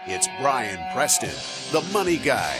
It's Brian Preston, the Money Guy.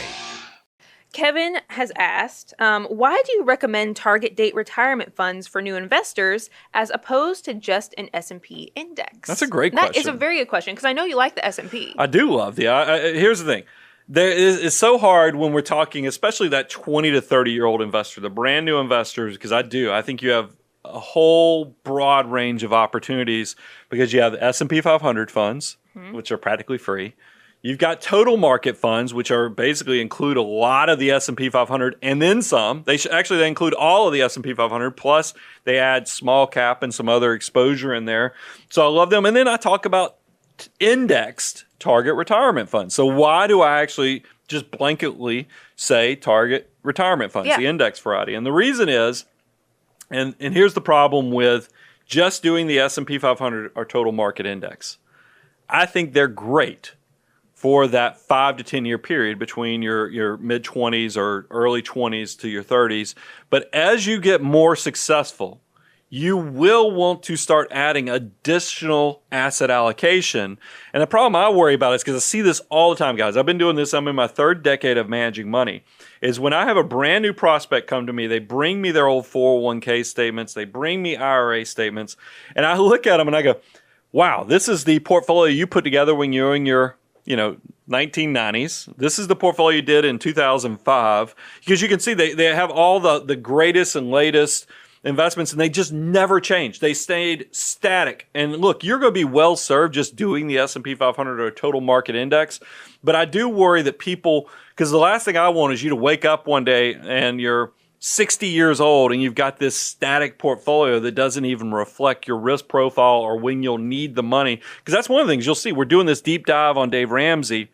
Kevin has asked, why do you recommend target date retirement funds for new investors as opposed to just an S&P index? That's a great question. That is a very good question because I know you like the S&P. I do love here's the thing. It's so hard when we're talking, especially that 20 to 30-year-old investor, the brand new investors, because I think you have a whole broad range of opportunities because you have the S&P 500 funds, which are practically free. You've got total market funds, which are basically include a lot of the S&P 500 and then some. They include all of the S&P 500, plus they add small cap and some other exposure in there. So I love them. And then I talk about indexed target retirement funds. So why do I actually just blanketly say target retirement funds, the index variety? And the reason is, and here's the problem with just doing the S&P 500 or total market index. I think they're great for that 5 to 10 year period between your mid 20s or early 20s to your 30s. But as you get more successful, you will want to start adding additional asset allocation. And the problem I worry about is because I see this all the time, guys. I've been doing this. I'm in my third decade of managing money. Is when I have a brand new prospect come to me, they bring me their old 401k statements, they bring me IRA statements, and I look at them and I go, wow, this is the portfolio you put together when you were in your 1990s. This is the portfolio you did in 2005. Because you can see they have all the greatest and latest investments, and they just never changed. They stayed static. And look, you're going to be well served just doing the S&P 500 or total market index. But I do worry that people, because the last thing I want is you to wake up one day and you're 60 years old and you've got this static portfolio that doesn't even reflect your risk profile or when you'll need the money. Because that's one of the things you'll see. We're doing this deep dive on Dave Ramsey.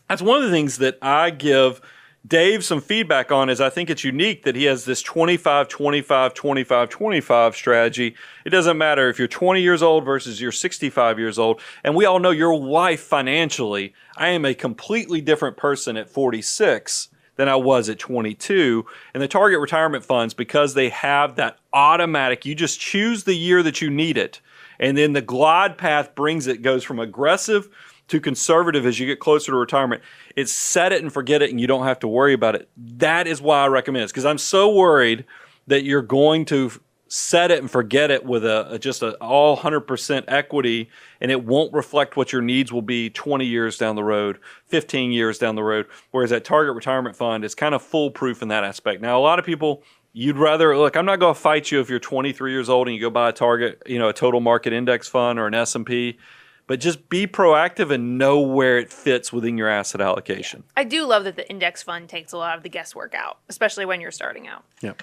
That's one of the things that I give Dave some feedback on is I think it's unique that he has this 25, 25, 25, 25 strategy. It doesn't matter if you're 20 years old versus you're 65 years old. And we all know your life financially. I am a completely different person at 46 than I was at 22. And the target retirement funds, because they have that automatic, you just choose the year that you need it. And then the glide path goes from aggressive to conservative as you get closer to retirement. It's set it and forget it and you don't have to worry about it. That is why I recommend it. Because I'm so worried that you're going to set it and forget it with just an all 100% equity, and it won't reflect what your needs will be 20 years down the road, 15 years down the road. Whereas that target retirement fund is kind of foolproof in that aspect. Now, a lot of people, you'd rather, look, I'm not going to fight you if you're 23 years old and you go buy a target, a total market index fund or an S&P. But just be proactive and know where it fits within your asset allocation. I do love that the index fund takes a lot of the guesswork out, especially when you're starting out. Yep.